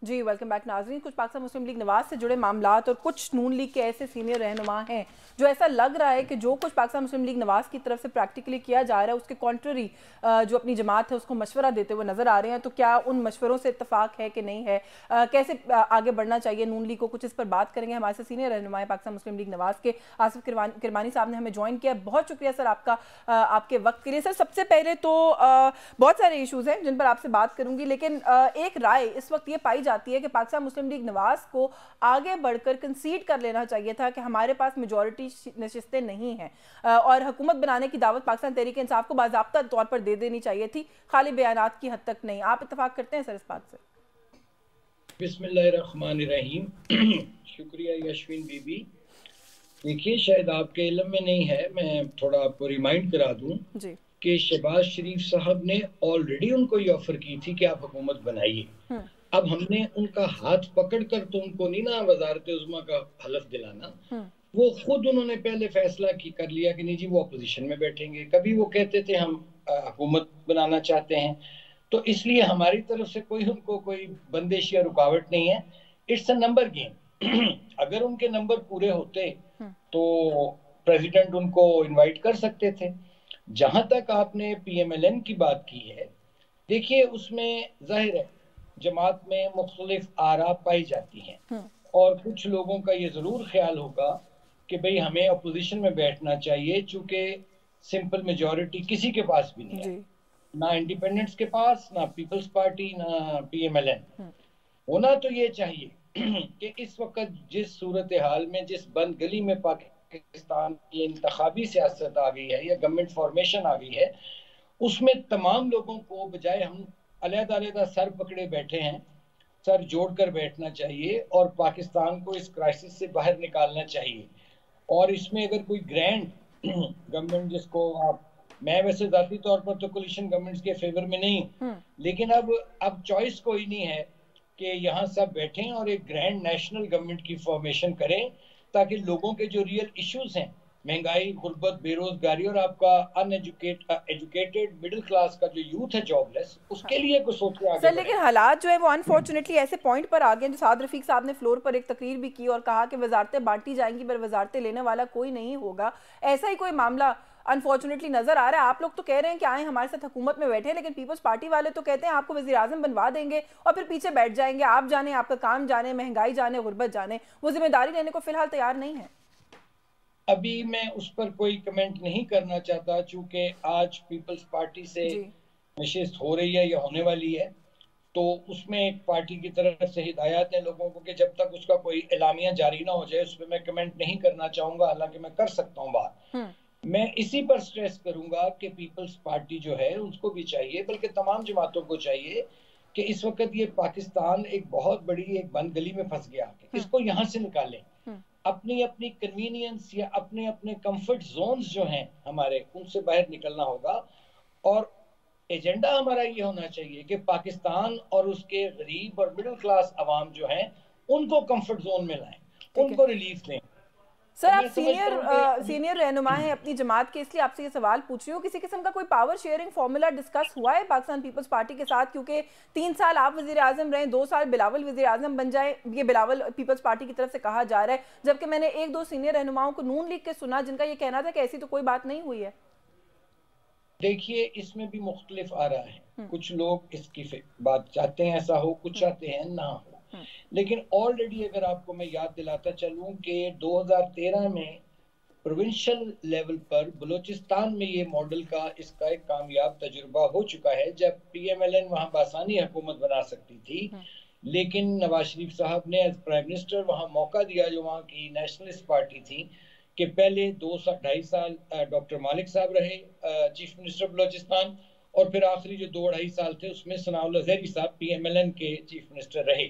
जी welcome back नाज़रीन। कुछ पाकिस्तान मुस्लिम league Nawaz से जुड़े मामलात और कुछ नून लीग के ऐसे सीनियर रहनुमा हैं जो ऐसा लग रहा है कि जो कुछ पाकिस्तान मुस्लिम लीग नवाज की तरफ से प्रैक्टिकली किया जा रहा है उसके कॉन्ट्ररी जो अपनी जमात है उसको मशवरा देते हुए नजर आ रहे हैं। तो क्या उन मशवरों से इत्तफाक है कि नहीं है, कैसे आगे बढ़ना चाहिए नून लीग को, कुछ इस पर बात करेंगे। हमारे से सीनियर रहनुमा है पाकिस्तान मुस्लिम लीग नवाज के आसिफ किरमानी साहब ने हमें ज्वाइन किया। बहुत शुक्रिया सर आपका आपके वक्त के लिए। सर सबसे पहले तो बहुत सारे इशूज़ हैं जिन पर आपसे बात करूंगी, लेकिन एक राय इस वक्त ये पाई जाती है कि पाकिस्तान मुस्लिम लीग नवाज को आगे बढ़कर कंसीड कर लेना चाहिए था कि हमारे पास मेजॉरिटी नशिस्तें नहीं हैं और हुकूमत बनाने की दावत पाकिस्तान तहरीक इंसाफ को बाज़ाब्ता तौर पर दे देनी चाहिए थी, खाली बयानात की हद तक नहीं। आप इत्तेफाक करते हैं सर इस बात से? बिस्मिल्लाहिर्रहमानिर्रहीम। शुक्रिया यशविन बीबी। देखिए, शायद आपके इल्म में नहीं है, मैं थोड़ा आपको रिमाइंड करा दूं जी। कि शहबाज शरीफ साहब ने ऑलरेडी उनको ये ऑफर की थी कि आप हुकूमत बनाइए। अब हमने उनका हाथ पकड़ कर तो उनको नहीं ना वजारत उज़्मा का हलफ दिलाना, वो खुद उन्होंने पहले फैसला कर लिया कि नहीं जी वो अपोजिशन में बैठेंगे। कभी वो कहते थे हम हुकूमत बनाना चाहते हैं, तो इसलिए हमारी तरफ से कोई उनको कोई बंदिश या रुकावट नहीं है। It's a number game. अगर उनके नंबर पूरे होते तो प्रेसिडेंट उनको इनवाइट कर सकते थे। जहां तक आपने पीएमएलएन की बात की है, देखिए उसमें जाहिर है जमात में मुख्तलिफ आरा पाई जाती हैं और कुछ लोगों का ये जरूर ख्याल होगा कि भाई हमें अपोजिशन में बैठना चाहिए, चूंकि सिंपल मेजॉरिटी किसी के पास भी नहीं है, ना इंडिपेंडेंट्स के पास, ना पीपल्स पार्टी, ना पीएमएलएन। होना तो ये चाहिए कि इस वक्त जिस सूरत हाल में, जिस बंद गली में पाकिस्तान की इंतखाबी सियासत आ गई है या गवर्नमेंट फॉर्मेशन आ गई है, उसमें तमाम लोगों को बजाय हम अलग-अलग सर पकड़े बैठे हैं, सर जोड़कर बैठना चाहिए और पाकिस्तान को इस क्राइसिस से बाहर निकालना चाहिए। और इसमें अगर कोई ग्रैंड गवर्नमेंट जिसको आप, मैं वैसे जाती तौर पर तो कोलिशन गवर्नमेंट्स के फेवर में नहीं हूँ, लेकिन अब चॉइस कोई नहीं है कि यहाँ सब बैठें और एक ग्रैंड नेशनल गवर्नमेंट की फॉर्मेशन करें, ताकि लोगों के जो रियल इश्यूज हैं, महंगाई, गुर्बत, बेरोजगारी और आपका एजुकेटेड मिडिल क्लास का जो यूथ है जॉबलेस, उसके लिए कुछ सोच के आगे सर लेकिन हालात जो है वो अनफॉर्चुनेटली ऐसे पॉइंट पर आ गए जो साद रफीक साहब ने फ्लोर पर एक तकरीर भी की और कहा कि वजारतें बांटी जाएंगी पर वजारतें लेने वाला कोई नहीं होगा। ऐसा ही कोई मामला अनफॉर्चुनेटली नजर आ रहा है। आप लोग तो कह रहे हैं कि आए हमारे साथ हुकूमत में बैठे, लेकिन पीपल्स पार्टी वाले तो कहते हैं आपको वज़ीर आज़म बनवा देंगे और फिर पीछे बैठ जाएंगे। आप जाने, आपका काम जाने, महंगाई जाने, गुर्बत जाने, वो जिम्मेदारी लेने को फिलहाल तैयार नहीं है। अभी मैं उस पर कोई कमेंट नहीं करना चाहता, चूंकि आज पीपल्स पार्टी से नशिस्त हो रही है या होने वाली है, तो उसमें एक पार्टी की तरफ से हिदायत है लोगों को कि जब तक उसका कोई एलामिया जारी ना हो जाए उस पर मैं कमेंट नहीं करना चाहूंगा, हालांकि मैं कर सकता हूँ बात। मैं इसी पर स्ट्रेस करूंगा कि पीपल्स पार्टी जो है उसको भी चाहिए, बल्कि तमाम जमातों को चाहिए कि इस वक्त ये पाकिस्तान एक बहुत बड़ी एक बंद गली में फंस गया, इसको यहाँ से निकालें। अपनी अपनी कन्वीनियंस या अपने अपने कंफर्ट जोन्स जो हैं हमारे, उनसे बाहर निकलना होगा। और एजेंडा हमारा ये होना चाहिए कि पाकिस्तान और उसके गरीब और मिडिल क्लास अवाम जो हैं उनको कंफर्ट जोन में लाएं, उनको रिलीफ दें। सर आप सीनियर रहनुमा हैं अपनी जमात के, इसलिए आपसे ये सवाल पूछ रही हूँ, किसी किस्म का कोई पावर शेयरिंग फॉर्मूला डिस्कस हुआ है पाकिस्तान पीपल्स पार्टी के साथ? क्योंकि 3 साल आप वजीर आजम रहे, 2 साल बिलावल वजीर आजम बन जाए, ये बिलावल पीपल्स पार्टी की तरफ से कहा जा रहा है, जबकि मैंने 1-2 सीनियर रहनुमाओं को नून लीग के सुना जिनका ये कहना था कि ऐसी तो कोई बात नहीं हुई है। देखिए, इसमें भी मुख्तलिफ आ रहा है, कुछ लोग इसकी बात चाहते हैं ऐसा हो, कुछ चाहते हैं ना हो। लेकिन ऑलरेडी अगर आपको मैं याद दिलाता चलूं कि 2013 में प्रोविंशियल लेवल पर बलूचिस्तान में ये मॉडल का इसका एक कामयाब तजुर्बा हो चुका है, जब पीएमएलएन वहां बासानी हुकूमत बना सकती थी, लेकिन नवाज शरीफ साहब ने एज प्राइम मिनिस्टर वहां मौका दिया जो वहां की नेशनलिस्ट पार्टी थी कि पहले 2-2.5 साल डॉक्टर मालिक साहब रहे चीफ मिनिस्टर बलूचिस्तान, और फिर आखिरी जो 2-2.5 साल थे उसमें सनाउल्लाह ज़हरी साहब पीएमएलएन के चीफ मिनिस्टर रहे।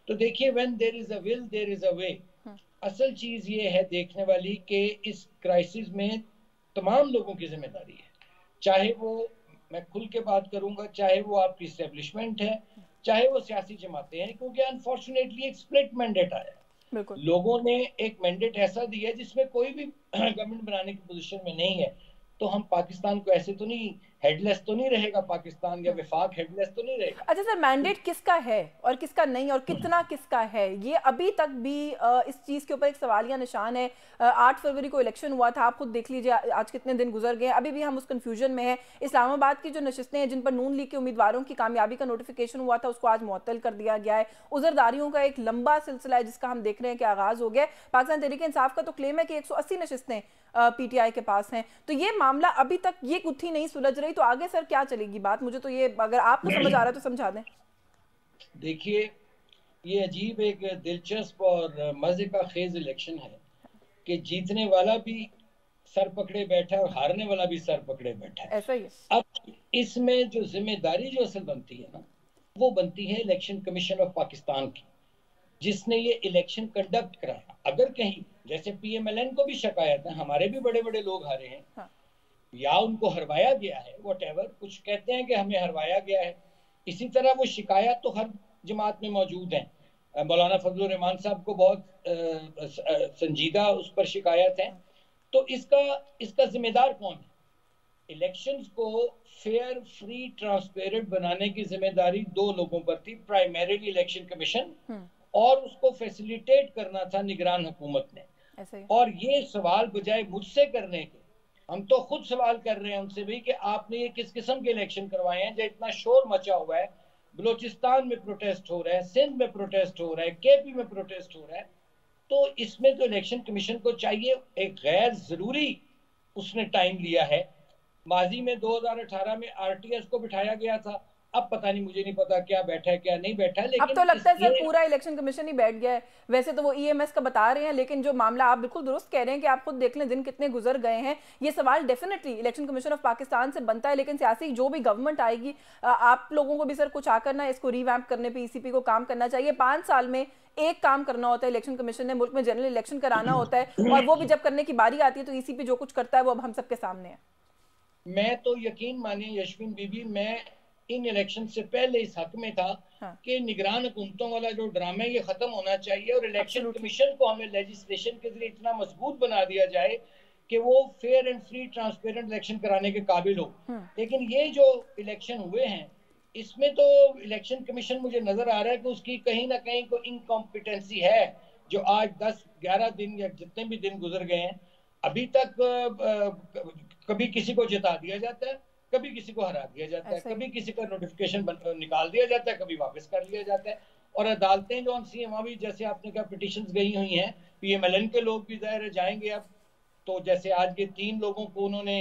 तो देखिए, when there is a will there is a way. असल चीज ये है देखने वाली कि इस क्राइसिस में तमाम लोगों की जिम्मेदारी है, चाहे वो, मैं खुल के बात करूंगा, चाहे वो आपकी एस्टेब्लिशमेंट है, चाहे वो सियासी जमातें हैं, क्योंकि अनफॉर्चुनेटली एक स्प्लिट मैंडेट आया। लोगों ने एक मैंडेट ऐसा दिया जिसमें कोई भी गवर्नमेंट बनाने की पोजीशन में नहीं है। तो हम पाकिस्तान को ऐसे तो नहीं हेडलेस तो नहीं रहेगा पाकिस्तान, या विफाक हेडलेस तो नहीं रहेगा। अच्छा सर, मैंडेट किसका है और किसका नहीं, और कितना किसका है, ये अभी तक भी इस चीज़ के ऊपर एक सवालिया निशान है। 8 फरवरी को इलेक्शन हुआ था, आप खुद देख लीजिए आज कितने दिन गुजर गए, अभी भी हम उस कन्फ्यूजन में हैं। इस्लामाबाद की जो नशिस्तें हैं जिन पर नून लीग के उम्मीदवारों की कामयाबी का नोटिफिकेशन हुआ था, उसको आज मुअत्तल कर दिया गया है। उज़रदारियों का एक लंबा सिलसिला है जिसका हम देख रहे हैं कि आगाज़ हो गया है। पाकिस्तान तहरीक इंसाफ का तो क्लेम है कि 180 नशिस्तें पीटीआई के पास हैं। तो ये मामला अभी तक ये गुत्थी नहीं सुलझ रही, तो आगे सर क्या चलेगी बात? मुझे तो ये, अगर आपको समझ आ रहा है तो समझा दें। देखिए, ये अजीब एक दिलचस्प और मजे का खेज इलेक्शन है कि जीतने वाला भी सर पकड़े बैठा है और हारने वाला भी सर पकड़े बैठा है। ऐसा ही है। अब इसमें जो जिम्मेदारी जो असल बनती है ना, वो बनती है इलेक्शन कमीशन ऑफ पाकिस्तान की, जिसने ये इलेक्शन कंडक्ट कराया। अगर कहीं जैसे पीएमएलएन को भी शिकायत है, हमारे भी बड़े बड़े लोग हारे हैं, हाँ। या उनको हरवाया गया है, व्हाटएवर, कुछ कहते हैं कि हमें हरवाया गया है, इसी तरह वो शिकायत तो हर जमात में मौजूद है। मौलाना फजलुर रहमान साहब को बहुत संजीदा उस पर शिकायत है। तो इसका जिम्मेदार कौन है? इलेक्शंस को फेयर, फ्री, ट्रांसपेरेंट बनाने की जिम्मेदारी दो लोगों पर थी, प्राइमरीली इलेक्शन कमीशन, और उसको फैसिलिटेट करना था निगरान हुकूमत ने। और ये सवाल बजाय मुझसे करने के, हम तो खुद सवाल कर रहे हैं उनसे भी कि आपने ये किस किस्म के इलेक्शन करवाए हैं, जो इतना शोर मचा हुआ है। बलूचिस्तान में प्रोटेस्ट हो रहा है, सिंध में प्रोटेस्ट हो रहा है, केपी में प्रोटेस्ट हो रहा है। तो इसमें तो इलेक्शन कमीशन को चाहिए, एक गैर जरूरी उसने टाइम लिया है। माजी में 2018 में आरटीएस को बिठाया गया था, अब पता नहीं, मुझे नहीं पता क्या बैठा है क्या नहीं बैठा है। लेकिन अब तो लगता है सर पूरा इलेक्शन कमीशन ही बैठ गया है। वैसे तो वो ईएमएस का बता रहे हैं, लेकिन जो मामला, आप बिल्कुल दुरुस्त कह रहे हैं कि आप खुद देख लें दिन कितने गुजर गए हैं। ये सवाल definitely election commission of Pakistan से बनता है, लेकिन सियासी जो भी गवर्नमेंट आएगी, आप लोगों को भी सर कुछ आकर ना इसको रिवैम्प करने पर ईसीपी को काम करना चाहिए। 5 साल में एक काम करना होता है इलेक्शन कमीशन ने, मुल्क में जनरल इलेक्शन कराना होता है, और वो भी जब करने की बारी आती है तो ईसीपी जो कुछ करता है वो अब हम सबके सामने है। मैं तो यकीन मानिए यशविन बीबी, मैं इन इलेक्शन से पहले इस हक में था। हाँ। कि निगरान हुकूमतों वाला जो ड्रामा है ये खत्म होना चाहिए, और इलेक्शन कमीशन को हमें लेजिस्लेशन के जरिए इतना मजबूत बना दिया जाए कि वो fair and free transparent election कराने के काबिल हो। लेकिन ये जो इलेक्शन हुए हैं, इसमें तो इलेक्शन कमीशन मुझे नजर आ रहा है कि उसकी कहीं ना कहीं कोई इनकॉम्पिटेंसी है, जो आज 10-11 दिन या जितने भी दिन गुजर गए हैं, अभी तक कभी किसी को जिता दिया जाता है, कभी किसी को हरा दिया जाता है, कभी किसी का नोटिफिकेशन निकाल दिया जाता है, कभी वापस कर लिया जाता है। और अदालतें जो सी वहाँ भी, जैसे आपने कहा, पिटिशंस गई हुई हैं, पीएमएलएन के लोग भी ज़ाहिर जाएंगे अब। तो जैसे आज के 3 लोगों को उन्होंने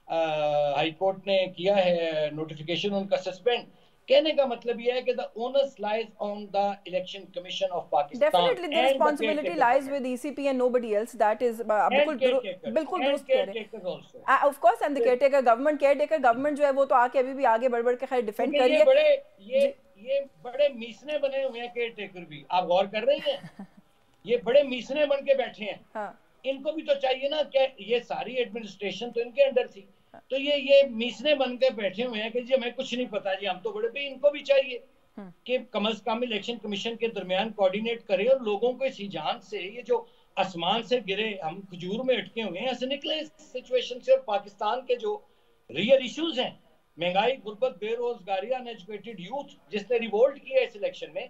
हाई कोर्ट ने किया है नोटिफिकेशन उनका सस्पेंड। कहने का मतलब यह है कि the onus lies on the election commission of Pakistan. Definitely the responsibility lies with ECP and nobody else. That is बिल्कुल दुरुस्त कह रहे हैं। Of course, and the caretaker government, जो है वो तो आके अभी भी आगे बढ़ के खैर डिफेंड कर रही है। ये बड़े मीसने बने हुए हैं केयरटेकर भी, आप गौर कर रही हैं? ये बड़े मीसने बन के बैठे हैं। हाँ। इनको भी तो चाहिए ना कि ये सारी एडमिनिस्ट्रेशन तो इनके अंडर थी, तो ये मीसने बन के बैठे हुए हैं कि जी हमें कुछ नहीं पता जी, हम तो बड़े भी। इनको भी चाहिए कि कम से कम इलेक्शन कमीशन के दरमियान कोऑर्डिनेट करे और लोगों को इस जान से, ये जो आसमान से गिरे, हम खजूर में अटके हुए हैं, ऐसे निकले इस सिचुएशन से। और पाकिस्तान के जो रियल इश्यूज हैं, महंगाई, गुर्बत, बेरोजगारी, अनएजुकेटेड यूथ, जिसने रिवोल्ट किया इस इलेक्शन में,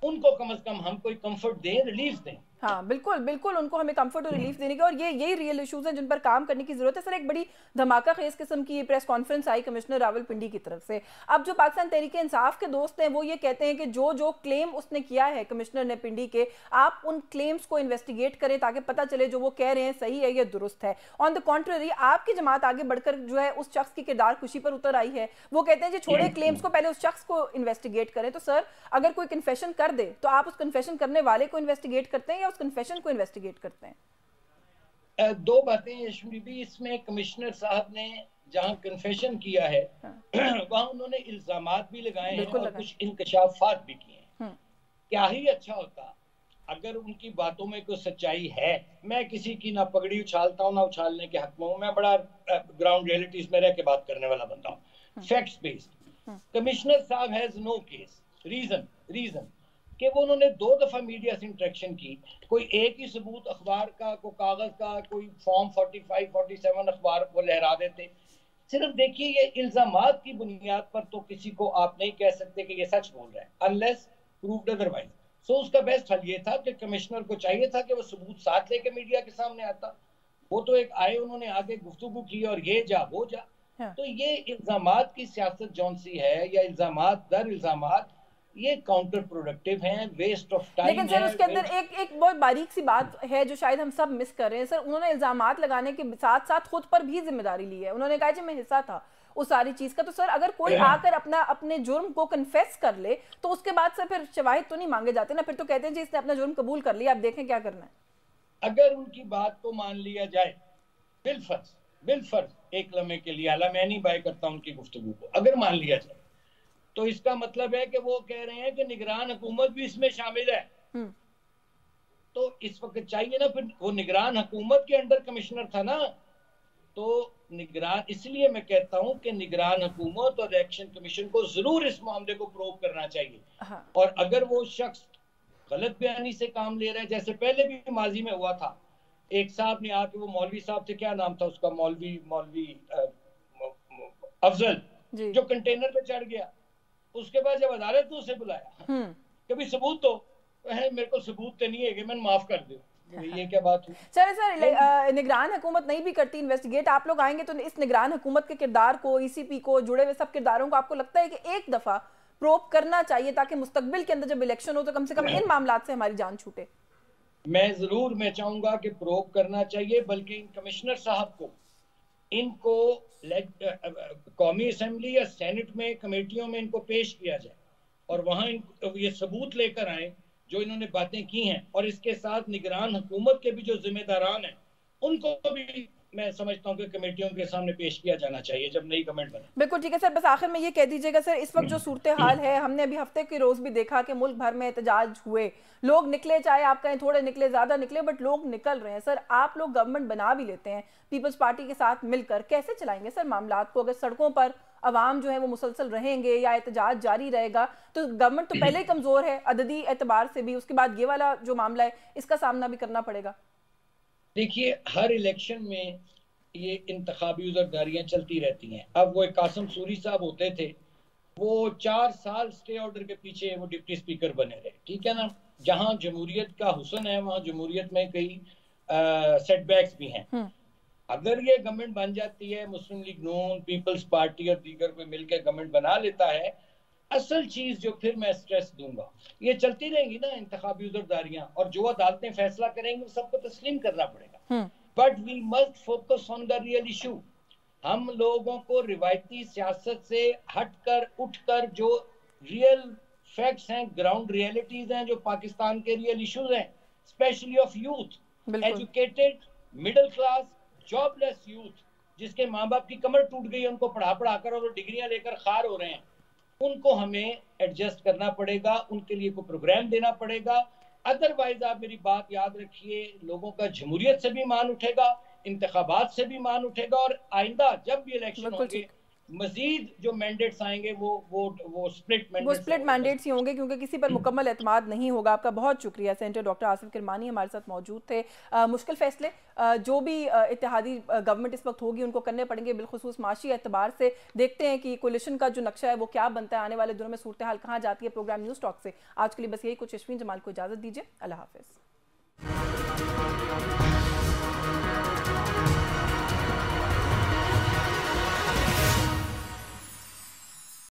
उनको कम से कम हम कोई कंफर्ट दें, रिलीफ दें। हाँ बिल्कुल उनको हमें कंफर्ट और रिलीफ देने का, और यही रियल इश्यूज हैं जिन पर काम करने की जरूरत है। सर, एक बड़ी धमाका खेज किस्म की प्रेस कॉन्फ्रेंस आई कमिश्नर रावलपिंडी की तरफ से। अब जो पाकिस्तान तहरीक इंसाफ के दोस्त हैं वो ये कहते हैं कि जो क्लेम उसने किया है कमिश्नर ने पिंडी के, आप उन क्लेम्स को इन्वेस्टिगेट करें ताकि पता चले जो वो कह रहे हैं सही है या दुरुस्त है। ऑन द कॉन्ट्ररी, आपकी जमात आगे बढ़कर जो है उस शख्स की किरदार खुशी पर उतर आई है। वो कहते हैं जी छोड़े क्लेम्स को, पहले उस शख्स को इन्वेस्टिगेट करें। तो सर, अगर कोई कन्फेशन कर दे तो आप उस कन्फेशन करने वाले को इन्वेस्टिगेट करते हैं या उस कन्फेशन को इन्वेस्टिगेट करते हैं? दो बातें यशवी भी। इसमें कमिश्नर साहब ने जहां कन्फेशन किया है, वहां उन्होंने इल्जामात भी लगाए हैं और कुछ इंकशाफात भी किए हैं। क्या ही अच्छा होता अगर उनकी बातों में कोई सच्चाई है। मैं किसी की ना पगड़ी उछालता हूँ ना उछालने के हक में हूँ, मैं बड़ा ग्राउंड रियलिटीज में रह के बात करने वाला बंदा हूँ, फैक्ट्स बेस्ड। कमिश्नर साहब हैज नो केस। रीजन कि वो उन्होंने 2 दफा मीडिया से इंटरेक्शन की, कोई एक ही सबूत अखबार का, कोई कागज का, कोई फॉर्म 45-47 अखबार को लहरा देते। सिर्फ देखिए, ये इल्जामात की बुनियाद पर तो किसी को आप नहीं कह सकते कि ये सच बोल रहा है, अनलेस प्रूव्ड अदरवाइज। सो उसका बेस्ट हल ये था कि कमिश्नर को चाहिए था कि वो सबूत साथ लेके मीडिया के सामने आता। वो तो एक आए, उन्होंने आगे गुफ्तगू की और ये जा वो जा। हाँ। तो ये इल्जामात की सियासत जौन सी है, या इल्जामात दर इल्जामात, ये काउंटर प्रोडक्टिव हैं, वेस्ट ऑफ टाइम। लेकिन सर उसके अंदर एक बहुत बारीक सी बात है जो शायद हम सब मिस कर रहे हैं सर। उन्होंने इल्जामात लगाने के साथ साथ खुद पर भी जिम्मेदारी ली है। उन्होंने कहा कि मैं हिस्सा था उस सारी चीज का। तो सर अगर कोई आकर अपने जुर्म को कन्फेस कर ले तो उसके बाद सर फिर शवाहिद तो नहीं मांगे जाते ना, फिर तो कहते हैं जी इसने अपना जुर्म कबूल कर लिया, आप देखें क्या करना है। अगर उनकी बात को मान लिया जाए बिलफर्ज एक लम्हे के लिए, हालांकि मैं नहीं बाय करता उनकी गुफ्तगू को, अगर मान लिया जाए तो इसका मतलब है कि वो कह रहे हैं कि निगरान हुकूमत भी इसमें शामिल है। तो इस वक्त चाहिए ना, फिर वो निगरान हुकूमत के अंडर कमिश्नर था ना, तो निगरान, इसलिए मैं कहता हूं कि निगरान हुकूमत और इलेक्शन कमीशन को जरूर इस मामले को प्रोव करना चाहिए। और अगर वो शख्स गलत बयानी से काम ले रहा है, जैसे पहले भी माजी में हुआ था, एक साहब ने आके, वो मौलवी साहब थे, क्या नाम था उसका, मौलवी अफजल, जो कंटेनर पे चढ़ गया, उसके बाद जब अदालत ने उसे बुलाया, कभी सबूत तो है, मेरे को सबूत तो नहीं है कि मैंने माफ कर दो, ये क्या बात हुई। चलिए सर, निगरान हुकूमत नहीं भी करती इन्वेस्टिगेट, आप लोग आएंगे तो इस निगरान हुकूमत के किरदार को, ईसीपी को, जुड़े हुए सब किरदारों को आपको लगता है कि एक दफा प्रोब करना चाहिए ताकि मुस्तकबिल के अंदर जब इलेक्शन हो तो कम से कम इन मामलात से हमारी जान छूटे? मैं चाहूंगा कि प्रोब करना चाहिए, बल्कि इन कमिश्नर साहब को, इनको कौमी असेंबली या सेनेट में कमेटियों में इनको पेश किया जाए और वहां ये सबूत लेकर आए जो इन्होंने बातें की हैं, और इसके साथ निगरान हुकूमत के भी जो जिम्मेदारान हैं उनको भी मैं समझता हूं कि कमेटियों के सामने पेश किया जाना चाहिए जब नई गवर्नमेंट बने। बिल्कुल ठीक है सर, बस आखिर में ये कह दीजिएगा सर, इस वक्त जो सूरत हाल है, हमने अभी हफ्ते के रोज भी देखा कि मुल्क भर में एहतजाज हुए, लोग निकले, चाहे आप कहें थोड़े निकले ज्यादा निकले, बट लोग निकल रहे हैं। सर आप लोग गवर्नमेंट बना भी लेते हैं पीपल्स पार्टी के साथ मिलकर, कैसे चलाएंगे सर मामलात को? अगर सड़कों पर अवाम जो है वो मुसलसल रहेंगे या एहतजाज जारी रहेगा तो गवर्नमेंट तो पहले ही कमजोर है अददी एतबार से भी, उसके बाद ये वाला जो मामला है इसका सामना भी करना पड़ेगा। देखिए, हर इलेक्शन में ये इंतखाबी उज़रदारियां चलती रहती हैं। अब वो एक कासिम सूरी साहब होते थे, वो 4 साल स्टे ऑर्डर के पीछे वो डिप्टी स्पीकर बने रहे, ठीक है ना। जहां जमहूरियत का हुस्न है वहां जमहूरियत में कई सेटबैक्स भी हैं। अगर ये गवर्नमेंट बन जाती है, मुस्लिम लीग नून, पीपल्स पार्टी और दीगर कोई मिलकर गवर्नमेंट बना लेता है, असल चीज जो फिर मैं स्ट्रेस दूंगा, ये चलती रहेंगी ना इंतखाबी उज़रदारियां, और जो अदालतें फैसला करेंगी सबको तस्लीम करना पड़ेगा। But we must focus on the real issue. हम लोगों को रिवायती सियासत से हटकर उठकर जो रियल फैक्ट्स हैं, ग्राउंड रियलिटीज हैं, जो पाकिस्तान के रियल इश्यूज हैं, specially of youth, educated middle class jobless youth, जिसके माँ बाप की कमर टूट गई है उनको पढ़ा पढ़ा कर और डिग्रियां लेकर खार हो रहे हैं, उनको हमें एडजस्ट करना पड़ेगा, उनके लिए कोई प्रोग्राम देना पड़ेगा। अदरवाइज आप मेरी बात याद रखिए, लोगों का जमहूरियत से भी मान उठेगा, इंतखाबात से भी मान उठेगा, और आइंदा जब भी इलेक्शन होंगे मजीद जो मैंडेट्स आएंगे वो स्प्लिट मैंडेट्स ही होंगे, क्योंकि किसी पर मुकम्मल एतमाद नहीं होगा। आपका बहुत शुक्रिया। सेनेटर डॉक्टर आसिफ किरमानी हमारे साथ मौजूद थे। मुश्किल फैसले जो भी इत्तेहादी गवर्नमेंट इस वक्त होगी उनको करने पड़ेंगे, बिलखुसूस माशी एतबार से। देखते हैं कि कोलिशन का जो नक्शा है वो क्या बनता है, आने वाले दिनों में सूरत हाल कहाँ जाती है। प्रोग्राम न्यूज़ टॉक से आज के लिए बस यही कुछ। अश्विन जमाल को इजाज़त दीजिए, अल्लाह हाफिज़।